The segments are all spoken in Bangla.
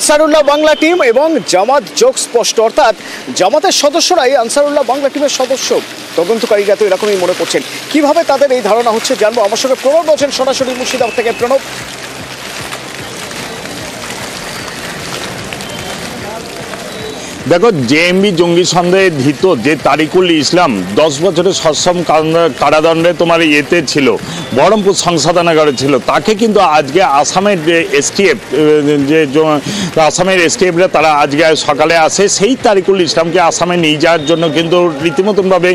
আনসারুল্লাহ বাংলা টিম এবং জামাত যোগ স্পষ্ট, অর্থাৎ জামাতের সদস্যরাই আনসারুল্লাহ বাংলা টিমের সদস্য। তদন্তকারীরা তো এরকমই মনে করছেন। কিভাবে তাদের এই ধারণা হচ্ছে জানবো। আমার সঙ্গে প্রণব রয়েছেন সরাসরি মুর্শিদাবাদ থেকে। প্রণব, দেখো, জেএমবি জঙ্গি সন্দেহে ধৃত যে তারিকুল ইসলাম 10 বছরের সশ্রম কারাদণ্ডে তোমার ইয়েতে ছিল, বহরমপুর সংশোধনাগারে ছিল, তাকে কিন্তু আজকে আসামের এসটিএফ আসামের এসটিএফরা তারা আজকে সকালে আসে সেই তারিকুল ইসলামকে আসামে নিয়ে যাওয়ার জন্য কিন্তু রীতিমতনভাবে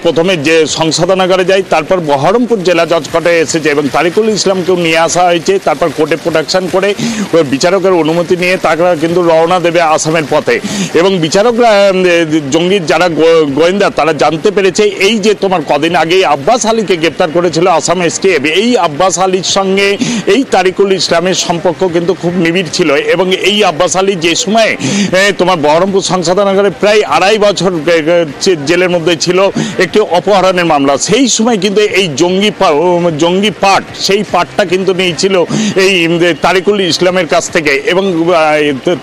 প্রথমে যে সংশোধনাগারে যায়, তারপর বহরমপুর জেলা জজ কোর্টে এসেছে এবং তারিকুল ইসলামকেও নিয়ে আসা হয়েছে। তারপর কোর্টে প্রোটেকশন করে বিচারকের অনুমতি নিয়ে তারা কিন্তু রওনা দেবে আসামের পথে। এবং বিচারকরা জঙ্গির যারা গোয়েন্দা তারা জানতে পেরেছে এই যে তোমার কদিন আগে আব্বাস আলীকে গ্রেপ্তার করেছিল আসাম এসটিএফ, এই আব্বাস আলীর সঙ্গে এই তারিকুল ইসলামের সম্পর্ক কিন্তু খুব নিবিড় ছিল। এবং এই আব্বাস আলী যে সময় তোমার বহরমপুর সংশোধনাগারে প্রায় 2.5 বছর জেলের মধ্যে ছিল একটি অপহরণের মামলা, সেই সময় কিন্তু এই জঙ্গি পার্ট সেই পার্টটা কিন্তু নিয়েছিল এই তারিকুল ইসলামের কাছ থেকে। এবং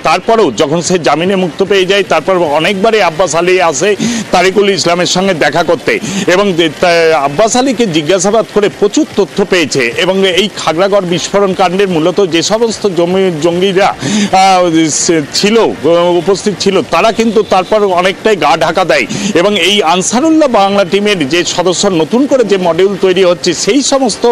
তারপরেও যখন সে জামিনে মুক্ত পেয়ে যায়, তারপর অনেকবারই আব্বাস আলী আসে তারিকুল ইসলামের সঙ্গে দেখা করতে এবং আব্বাস আলীকে জিজ্ঞাসাবাদ করে প্রচুর তথ্য পেয়েছে। এবং এই খাগড়াগড় বিস্ফোরণ কাণ্ডের মূলত যে সমস্ত জঙ্গিরা ছিল উপস্থিত ছিল তারা কিন্তু তারপর অনেকটাই গা ঢাকা দেয়। এবং এই আনসারুল্লাহ বাংলা টিমের যে সদস্য নতুন করে যে মডিউল তৈরি হচ্ছে সেই সমস্ত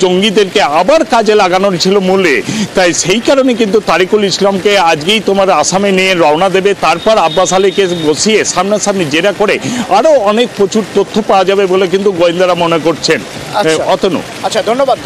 জঙ্গিদেরকে আবার কাজে লাগানোর ছিল মূলে। তাই সেই কারণে কিন্তু তারিকুল ইসলামকে আজকেই তোমার আসামে নিয়ে রওনা দেবে। তারপর আব্বাস আলীকে বসিয়ে সামনাসামনি জেরা করে আরো অনেক প্রচুর তথ্য পাওয়া যাবে বলে কিন্তু গোয়েন্দারা মনে করছেন। অতনু, আচ্ছা, ধন্যবাদ।